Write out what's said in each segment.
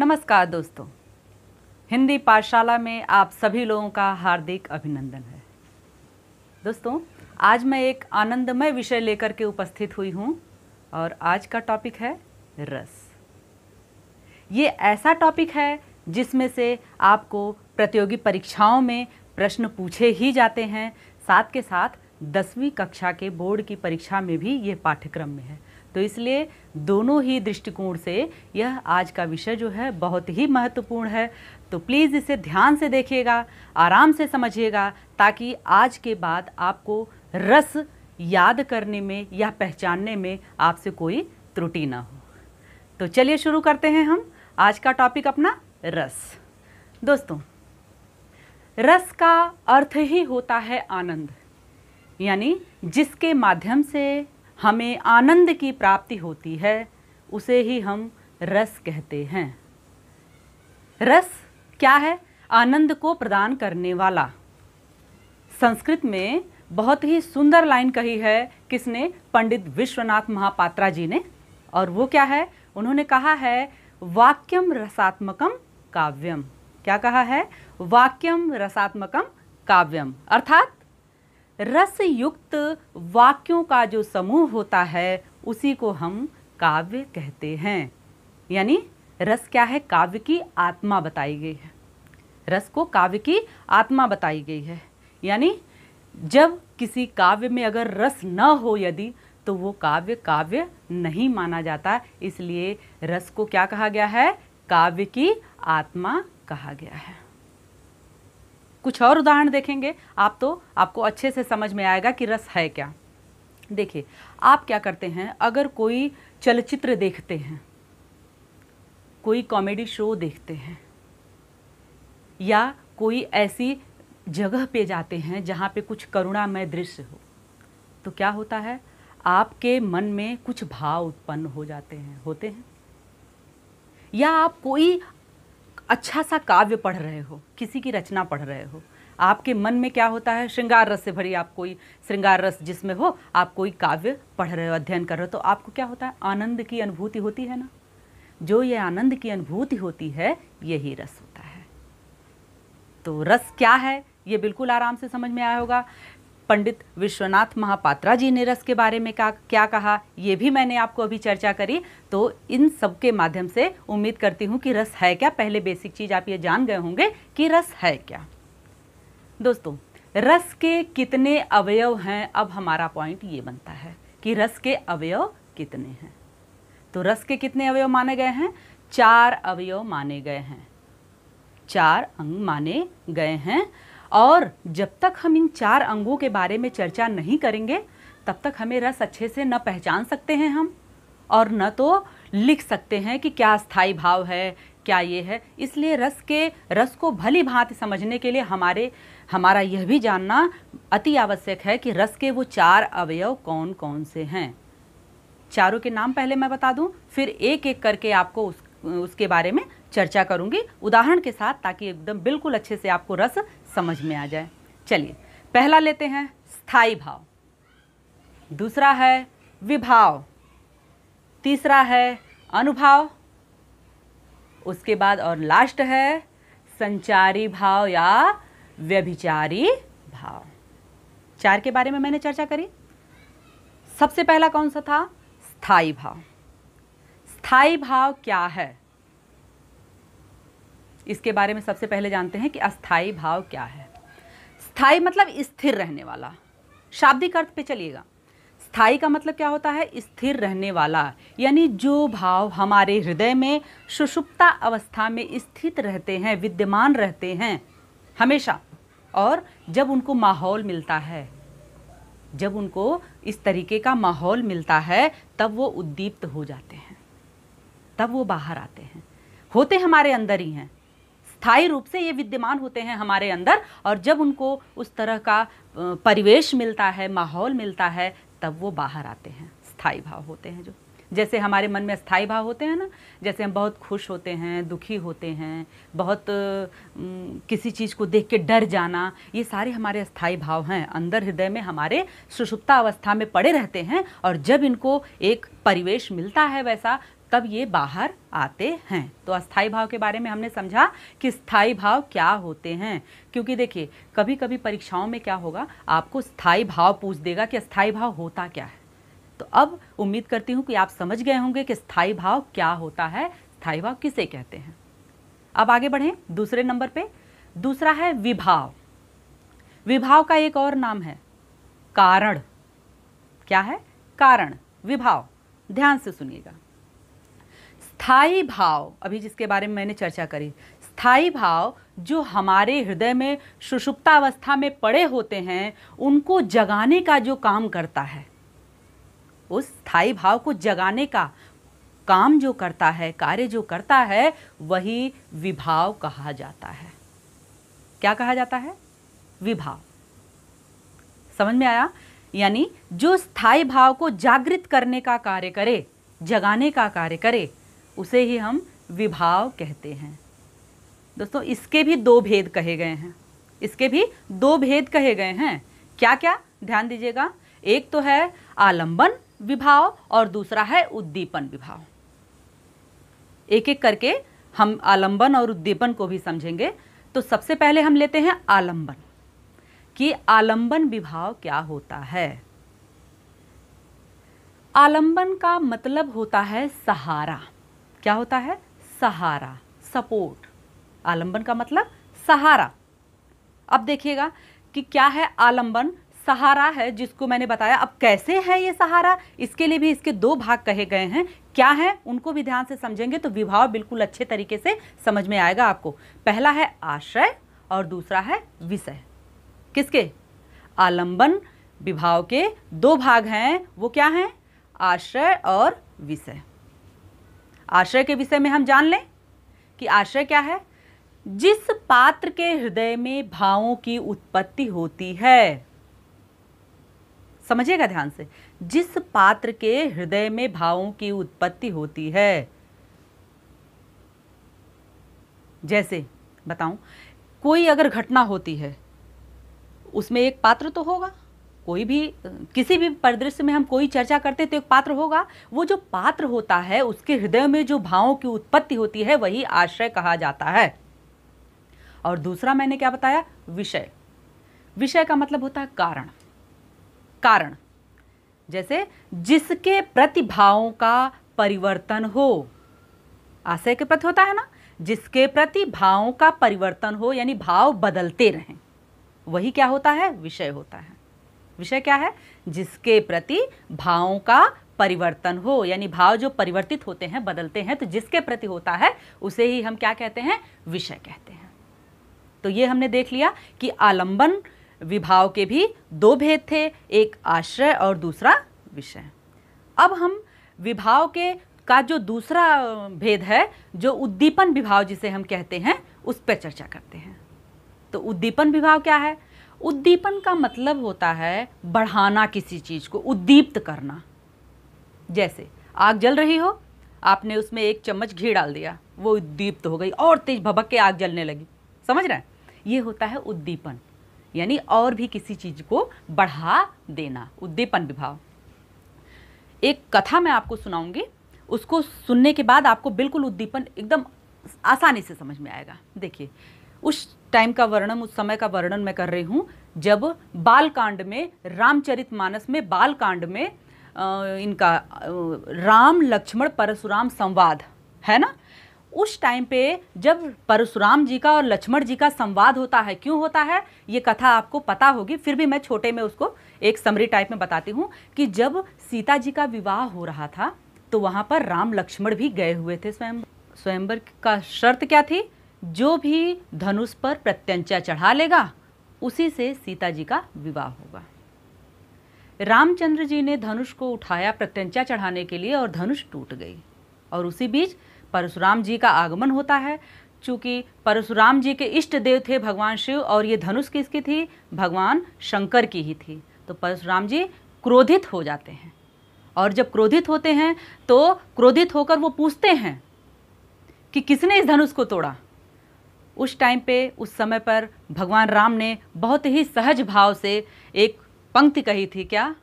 नमस्कार दोस्तों, हिंदी पाठशाला में आप सभी लोगों का हार्दिक अभिनंदन है। दोस्तों, आज मैं एक आनंदमय विषय लेकर के उपस्थित हुई हूँ और आज का टॉपिक है रस। ये ऐसा टॉपिक है जिसमें से आपको प्रतियोगी परीक्षाओं में प्रश्न पूछे ही जाते हैं, साथ के साथ 10वीं कक्षा के बोर्ड की परीक्षा में भी ये पाठ्यक्रम में है। तो इसलिए दोनों ही दृष्टिकोण से यह आज का विषय जो है बहुत ही महत्वपूर्ण है। तो प्लीज़ इसे ध्यान से देखिएगा, आराम से समझिएगा, ताकि आज के बाद आपको रस याद करने में या पहचानने में आपसे कोई त्रुटि ना हो। तो चलिए शुरू करते हैं हम आज का टॉपिक अपना रस। दोस्तों, रस का अर्थ ही होता है आनंद, यानी जिसके माध्यम से हमें आनंद की प्राप्ति होती है उसे ही हम रस कहते हैं। रस क्या है? आनंद को प्रदान करने वाला। संस्कृत में बहुत ही सुंदर लाइन कही है, किसने? पंडित विश्वनाथ महापात्रा जी ने। और वो क्या है? उन्होंने कहा है वाक्यम रसात्मकम काव्यम। क्या कहा है? वाक्यम रसात्मकम काव्यम, अर्थात रस युक्त वाक्यों का जो समूह होता है उसी को हम काव्य कहते हैं। यानी रस क्या है? काव्य की आत्मा बताई गई है। रस को काव्य की आत्मा बताई गई है। यानी जब किसी काव्य में अगर रस न हो यदि, तो वो काव्य काव्य नहीं माना जाता। इसलिए रस को क्या कहा गया है? काव्य की आत्मा कहा गया है। कुछ और उदाहरण देखेंगे आप तो आपको अच्छे से समझ में आएगा कि रस है क्या। देखिए, आप क्या करते हैं, अगर कोई चलचित्र देखते हैं, कोई कॉमेडी शो देखते हैं, या कोई ऐसी जगह पे जाते हैं जहाँ पे कुछ करुणामय दृश्य हो, तो क्या होता है? आपके मन में कुछ भाव उत्पन्न हो जाते हैं, होते हैं। या आप कोई अच्छा सा काव्य पढ़ रहे हो, किसी की रचना पढ़ रहे हो, आपके मन में क्या होता है? श्रृंगार रस से भरी, आप कोई श्रृंगार रस जिसमें हो, आप कोई काव्य पढ़ रहे हो, अध्ययन कर रहे हो, तो आपको क्या होता है? आनंद की अनुभूति होती है ना। जो ये आनंद की अनुभूति होती है, यही रस होता है। तो रस क्या है ये बिल्कुल आराम से समझ में आया होगा। पंडित विश्वनाथ महापात्रा जी ने रस के बारे में क्या कहा, ये भी मैंने आपको अभी चर्चा करी। तो इन सब के माध्यम से उम्मीद करती हूँ कि रस है क्या, पहले बेसिक चीज़ आप ये जान गए होंगे कि रस है क्या। दोस्तों, रस के कितने अवयव हैं? अब हमारा पॉइंट ये बनता है कि रस के अवयव कितने हैं। तो रस के कितने अवयव माने गए हैं? 4 अवयव माने गए हैं, 4 अंग माने गए हैं। और जब तक हम इन 4 अंगों के बारे में चर्चा नहीं करेंगे, तब तक हमें रस अच्छे से न पहचान सकते हैं हम, और न तो लिख सकते हैं कि क्या स्थायी भाव है, क्या ये है। इसलिए रस को भली भांति समझने के लिए हमारा यह भी जानना अति आवश्यक है कि रस के वो 4 अवयव कौन कौन से हैं। चारों के नाम पहले मैं बता दूं, फिर एक एक करके आपको उसके बारे में चर्चा करूंगी उदाहरण के साथ, ताकि एकदम बिल्कुल अच्छे से आपको रस समझ में आ जाए। चलिए, पहला लेते हैं स्थायी भाव, दूसरा है विभाव, तीसरा है अनुभाव, उसके बाद और लास्ट है संचारी भाव या व्यभिचारी भाव। 4 के बारे में मैंने चर्चा करी। सबसे पहला कौन सा था? स्थायी भाव। स्थायी भाव क्या है, इसके बारे में सबसे पहले जानते हैं कि अस्थायी भाव क्या है। स्थायी मतलब स्थिर रहने वाला। शाब्दिक अर्थ पे चलिएगा। स्थायी का मतलब क्या होता है? स्थिर रहने वाला। यानी जो भाव हमारे हृदय में सुषुप्ता अवस्था में स्थित रहते हैं, विद्यमान रहते हैं हमेशा, और जब उनको माहौल मिलता है, जब उनको इस तरीके का माहौल मिलता है, तब वो उद्दीप्त हो जाते हैं, तब वो बाहर आते हैं, होते हमारे अंदर ही हैं, स्थायी रूप से ये विद्यमान होते हैं हमारे अंदर। और जब उनको उस तरह का परिवेश मिलता है, माहौल मिलता है, तब वो बाहर आते हैं। स्थायी भाव होते हैं जो, जैसे हमारे मन में स्थायी भाव होते हैं ना, जैसे हम बहुत खुश होते हैं, दुखी होते हैं, बहुत किसी चीज़ को देख के डर जाना, ये सारे हमारे स्थायी भाव हैं, अंदर हृदय में हमारे सुषुप्ता अवस्था में पड़े रहते हैं। और जब इनको एक परिवेश मिलता है वैसा, तब ये बाहर आते हैं। तो अस्थाई भाव के बारे में हमने समझा कि स्थाई भाव क्या होते हैं, क्योंकि देखिए कभी कभी परीक्षाओं में क्या होगा, आपको स्थाई भाव पूछ देगा कि अस्थाई भाव होता क्या है। तो अब उम्मीद करती हूँ कि आप समझ गए होंगे कि स्थाई भाव क्या होता है, स्थाई भाव किसे कहते हैं। अब आगे बढ़ें दूसरे नंबर पे। दूसरा है विभाव। विभाव का एक और नाम है कारण। क्या है? कारण। विभाव, ध्यान से सुनिएगा। स्थाई भाव, अभी जिसके बारे में मैंने चर्चा करी, स्थाई भाव जो हमारे हृदय में सुषुप्तावस्था में पड़े होते हैं उनको जगाने का जो काम करता है, उस स्थाई भाव को जगाने का काम जो करता है, कार्य जो करता है, वही विभाव कहा जाता है। क्या कहा जाता है? विभाव। समझ में आया? यानी जो स्थाई भाव को जागृत करने का कार्य करे, जगाने का कार्य करे, उसे ही हम विभाव कहते हैं। दोस्तों इसके भी दो भेद कहे गए हैं, इसके भी दो भेद कहे गए हैं। क्या क्या? ध्यान दीजिएगा। एक तो है आलंबन विभाव और दूसरा है उद्दीपन विभाव। एक एक करके हम आलंबन और उद्दीपन को भी समझेंगे। तो सबसे पहले हम लेते हैं आलंबन, कि आलंबन विभाव क्या होता है। आलंबन का मतलब होता है सहारा। क्या होता है? सहारा, सपोर्ट। आलंबन का मतलब सहारा। अब देखिएगा कि क्या है आलंबन। सहारा है जिसको मैंने बताया। अब कैसे है ये सहारा, इसके लिए भी इसके दो भाग कहे गए हैं। क्या है उनको भी ध्यान से समझेंगे तो विभाव बिल्कुल अच्छे तरीके से समझ में आएगा आपको। पहला है आश्रय और दूसरा है विषय। किसके? आलंबन विभाव के दो भाग हैं, वो क्या हैं? आश्रय और विषय। आश्रय के विषय में हम जान लें कि आश्रय क्या है। जिस पात्र के हृदय में भावों की उत्पत्ति होती है, समझिएगा ध्यान से, जिस पात्र के हृदय में भावों की उत्पत्ति होती है। जैसे बताऊं, कोई अगर घटना होती है उसमें एक पात्र तो होगा। कोई भी किसी भी परिदृश्य में हम कोई चर्चा करते तो एक पात्र होगा। वो जो पात्र होता है उसके हृदय में जो भावों की उत्पत्ति होती है वही आश्रय कहा जाता है। और दूसरा मैंने क्या बताया? विषय। विषय का मतलब होता है कारण। कारण जैसे जिसके प्रति भावों का परिवर्तन हो। आशय के प्रति होता है ना, जिसके प्रति भावों का परिवर्तन हो, यानी भाव बदलते रहें, वही क्या होता है? विषय होता है। विषय क्या है? जिसके प्रति भावों का परिवर्तन हो, यानी भाव जो परिवर्तित होते हैं, बदलते हैं, तो जिसके प्रति होता है उसे ही हम क्या कहते हैं? विषय कहते हैं। तो ये हमने देख लिया कि आलंबन विभाव के भी दो भेद थे, एक आश्रय और दूसरा विषय। अब हम विभाव के का जो दूसरा भेद है, जो उद्दीपन विभाव जिसे हम कहते हैं, उस पर चर्चा करते हैं। तो उद्दीपन विभाव क्या है? उद्दीपन का मतलब होता है बढ़ाना, किसी चीज को उद्दीप्त करना। जैसे आग जल रही हो, आपने उसमें एक चम्मच घी डाल दिया, वो उद्दीप्त हो गई और तेज भभक के आग जलने लगी। समझ रहे हैं? ये होता है उद्दीपन, यानी और भी किसी चीज को बढ़ा देना, उद्दीपन विभाव। एक कथा मैं आपको सुनाऊंगी, उसको सुनने के बाद आपको बिल्कुल उद्दीपन एकदम आसानी से समझ में आएगा। देखिए, उस टाइम का वर्णन, उस समय का वर्णन मैं कर रही हूँ जब बालकांड में, रामचरितमानस में बालकांड में इनका राम लक्ष्मण परशुराम संवाद है ना। उस टाइम पे जब परशुराम जी का और लक्ष्मण जी का संवाद होता है, क्यों होता है ये कथा आपको पता होगी, फिर भी मैं छोटे में उसको एक समरी टाइप में बताती हूँ कि जब सीता जी का विवाह हो रहा था तो वहाँ पर राम लक्ष्मण भी गए हुए थे स्वयंवर का शर्त क्या थी? जो भी धनुष पर प्रत्यंचा चढ़ा लेगा उसी से सीता जी का विवाह होगा। रामचंद्र जी ने धनुष को उठाया प्रत्यंचा चढ़ाने के लिए और धनुष टूट गई। और उसी बीच परशुराम जी का आगमन होता है। चूंकि परशुराम जी के इष्ट देव थे भगवान शिव और ये धनुष किसकी थी? भगवान शंकर की ही थी। तो परशुराम जी क्रोधित हो जाते हैं और जब क्रोधित होते हैं तो क्रोधित होकर वो पूछते हैं कि किसने इस धनुष को तोड़ा। उस टाइम पे, उस समय पर भगवान राम ने बहुत ही सहज भाव से एक पंक्ति कही थी। क्या?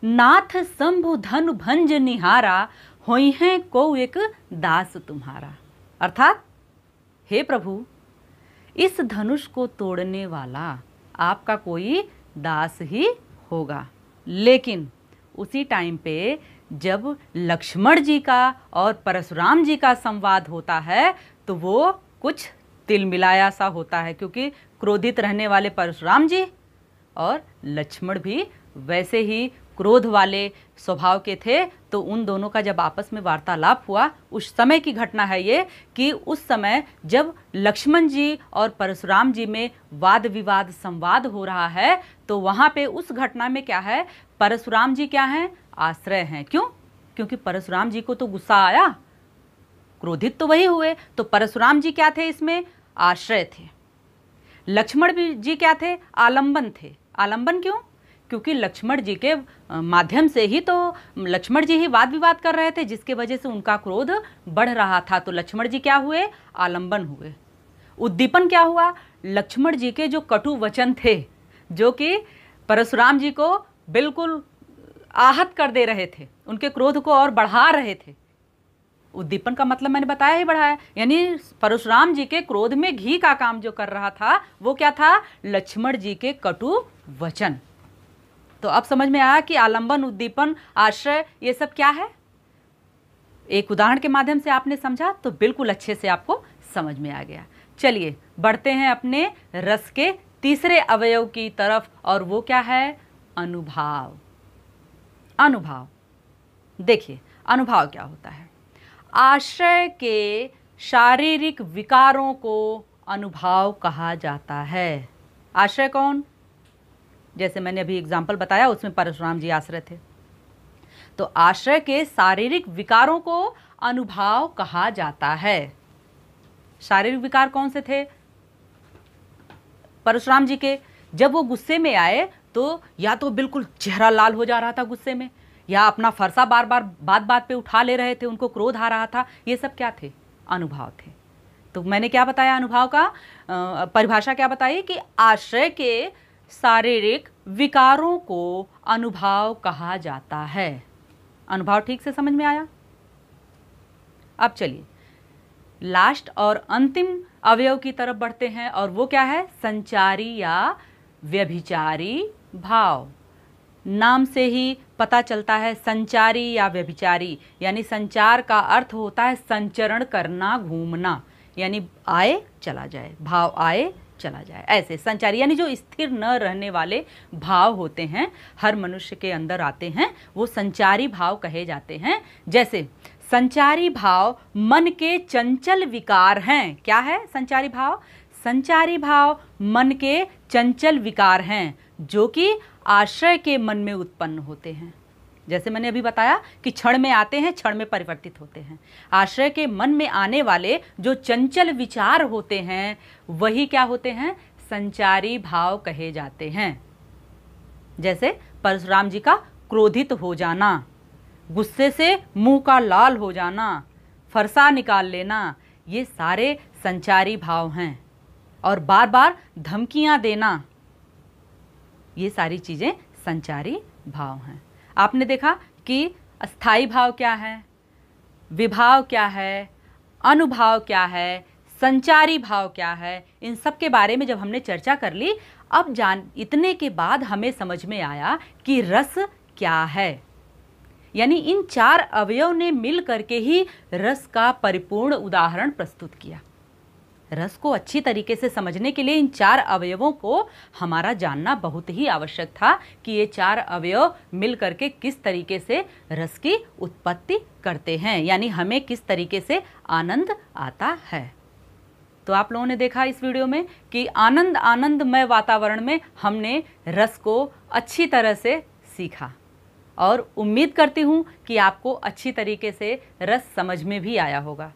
नाथ शंभु धनु भंज निहारा, होई हैं को एक दास तुम्हारा। अर्थात हे प्रभु, इस धनुष को तोड़ने वाला आपका कोई दास ही होगा। लेकिन उसी टाइम पे जब लक्ष्मण जी का और परशुराम जी का संवाद होता है तो वो कुछ तिलमिलाया सा होता है, क्योंकि क्रोधित रहने वाले परशुराम जी और लक्ष्मण भी वैसे ही क्रोध वाले स्वभाव के थे। तो उन दोनों का जब आपस में वार्तालाप हुआ, उस समय की घटना है ये कि उस समय जब लक्ष्मण जी और परशुराम जी में वाद विवाद संवाद हो रहा है, तो वहाँ पे उस घटना में क्या है, परशुराम जी क्या हैं, आश्रय हैं। क्यों? क्योंकि परशुराम जी को तो गुस्सा आया, क्रोधित तो वही हुए, तो परशुराम जी क्या थे, इसमें आश्रय थे। लक्ष्मण जी क्या थे, आलंबन थे। आलंबन क्यों? क्योंकि लक्ष्मण जी के माध्यम से ही तो लक्ष्मण जी ही वाद विवाद कर रहे थे, जिसके वजह से उनका क्रोध बढ़ रहा था। तो लक्ष्मण जी क्या हुए, आलंबन हुए। उद्दीपन क्या हुआ, लक्ष्मण जी के जो कटु वचन थे, जो कि परशुराम जी को बिल्कुल आहत कर दे रहे थे, उनके क्रोध को और बढ़ा रहे थे। उद्दीपन का मतलब मैंने बताया ही, बढ़ाया, यानी परशुराम जी के क्रोध में घी का काम जो कर रहा था वो क्या था, लक्ष्मण जी के कटु वचन। तो अब समझ में आया कि आलंबन, उद्दीपन, आश्रय ये सब क्या है। एक उदाहरण के माध्यम से आपने समझा तो बिल्कुल अच्छे से आपको समझ में आ गया। चलिए बढ़ते हैं अपने रस के तीसरे अवयव की तरफ, और वो क्या है, अनुभाव। अनुभाव, देखिए अनुभाव क्या होता है। आश्रय के शारीरिक विकारों को अनुभाव कहा जाता है। आश्रय कौन, जैसे मैंने अभी एग्जाम्पल बताया, उसमें परशुराम जी आश्रय थे। तो आश्रय के शारीरिक विकारों को अनुभाव कहा जाता है। शारीरिक विकार कौन से थे परशुराम जी के, जब वो गुस्से में आए तो या तो बिल्कुल चेहरा लाल हो जा रहा था गुस्से में, या अपना फरसा बार बार बात बात पे उठा ले रहे थे, उनको क्रोध आ रहा था। ये सब क्या थे, अनुभाव थे। तो मैंने क्या बताया, अनुभाव का परिभाषा क्या बताई कि आश्रय के शारीरिक विकारों को अनुभाव कहा जाता है। अनुभाव ठीक से समझ में आया। अब चलिए लास्ट और अंतिम अवयव की तरफ बढ़ते हैं, और वो क्या है, संचारी या व्यभिचारी भाव। नाम से ही पता चलता है, संचारी या व्यभिचारी, यानी संचार का अर्थ होता है संचरण करना, घूमना, यानी आए चला जाए, भाव आए चला जाए, ऐसे संचारी, यानी जो स्थिर न रहने वाले भाव होते हैं, हर मनुष्य के अंदर आते हैं, वो संचारी भाव कहे जाते हैं। जैसे संचारी भाव मन के चंचल विकार हैं। क्या है संचारी भाव? संचारी भाव मन के चंचल विकार हैं, जो कि आश्रय के मन में उत्पन्न होते हैं। जैसे मैंने अभी बताया कि क्षण में आते हैं, क्षण में परिवर्तित होते हैं। आश्रय के मन में आने वाले जो चंचल विचार होते हैं, वही क्या होते हैं, संचारी भाव कहे जाते हैं। जैसे परशुराम जी का क्रोधित हो जाना, गुस्से से मुंह का लाल हो जाना, फरसा निकाल लेना, ये सारे संचारी भाव हैं। और बार बार धमकियां देना, ये सारी चीज़ें संचारी भाव हैं। आपने देखा कि अस्थाई भाव क्या है, विभाव क्या है, अनुभाव क्या है, संचारी भाव क्या है, इन सब के बारे में जब हमने चर्चा कर ली, अब इतने के बाद हमें समझ में आया कि रस क्या है। यानी इन चार अवयव ने मिल करके ही रस का परिपूर्ण उदाहरण प्रस्तुत किया। रस को अच्छी तरीके से समझने के लिए इन चार अवयवों को हमारा जानना बहुत ही आवश्यक था कि ये चार अवयव मिल करके किस तरीके से रस की उत्पत्ति करते हैं, यानी हमें किस तरीके से आनंद आता है। तो आप लोगों ने देखा इस वीडियो में कि आनंदमय वातावरण में हमने रस को अच्छी तरह से सीखा, और उम्मीद करती हूँ कि आपको अच्छी तरीके से रस समझ में भी आया होगा।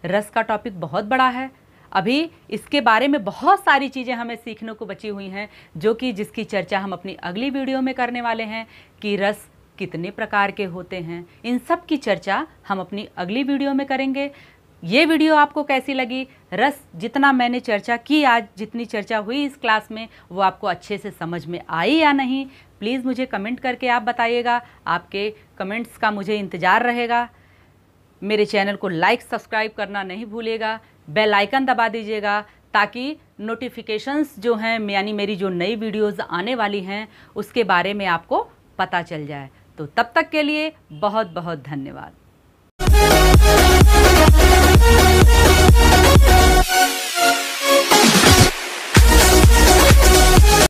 रस का टॉपिक बहुत बड़ा है, अभी इसके बारे में बहुत सारी चीज़ें हमें सीखने को बची हुई हैं, जो कि जिसकी चर्चा हम अपनी अगली वीडियो में करने वाले हैं कि रस कितने प्रकार के होते हैं। इन सब की चर्चा हम अपनी अगली वीडियो में करेंगे। ये वीडियो आपको कैसी लगी, रस जितना मैंने चर्चा की, आज जितनी चर्चा हुई इस क्लास में, वो आपको अच्छे से समझ में आई या नहीं, प्लीज़ मुझे कमेंट करके आप बताइएगा। आपके कमेंट्स का मुझे इंतज़ार रहेगा। मेरे चैनल को लाइक सब्सक्राइब करना नहीं भूलिएगा, बेल आइकन दबा दीजिएगा ताकि नोटिफिकेशंस जो हैं यानी मेरी जो नई वीडियोज़ आने वाली हैं उसके बारे में आपको पता चल जाए। तो तब तक के लिए बहुत बहुत धन्यवाद।